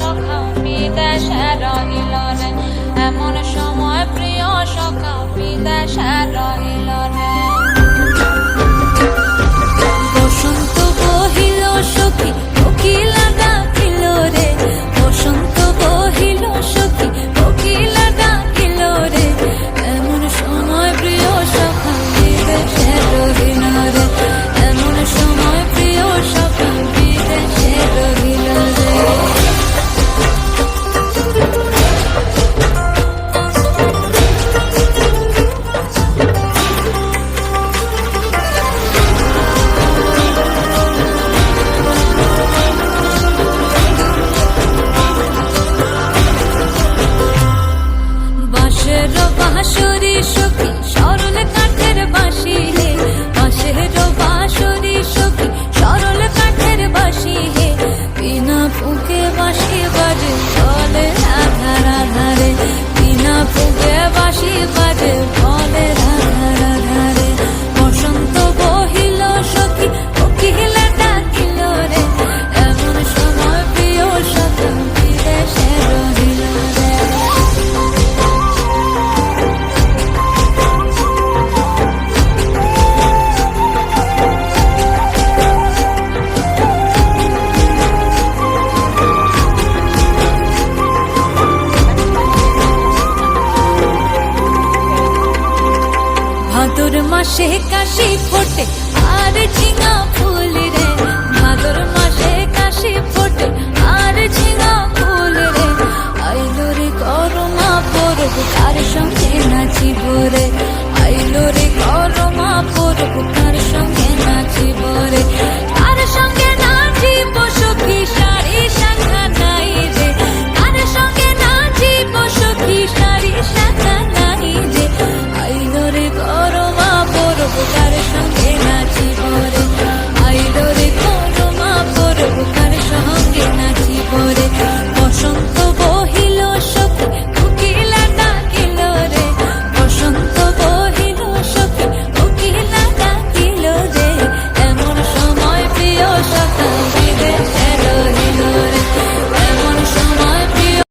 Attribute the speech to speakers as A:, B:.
A: সখা বিদেশে রহিল রে, এমন সময় প্রিয় সখা বিদেশে রহিল রে। বসন্ত বহিল সখী কোকিলা ডাকিল রে, বসন্ত বহিল সখী কোকিলা ডাকিল রে, এমন সময় প্রিয় সখা বিদেশে রহিল রে, এমন সময় প্রিয় সখা বিদেশে রহিল রে। বাঁশের বাঁশরি সখী সরল কাঠের বাঁশি হে, বাঁশের বাঁশরি সখী সরল কাঠের বাঁশি হে, বিনা ফুঁকে বাঁশি বাজে বলে রাধা রাধা রে, বিনা ফুঁকে বাঁশি বাজে বলে রাধা রাধা রে। বসন্ত বহিল সখী কোকিলা ডাকিল রে, এমন সময় প্রিয় সখা বিদেশে রহিল রে। ভাদর মাসে কাশি ফোটে আর ঝিঙা ফুল রে, ভাদর মাসে কাশি ফোটে আর ঝিঙা ফুল রে, আইলো রে করমা পরব তার সঙ্গে নাচিব রে,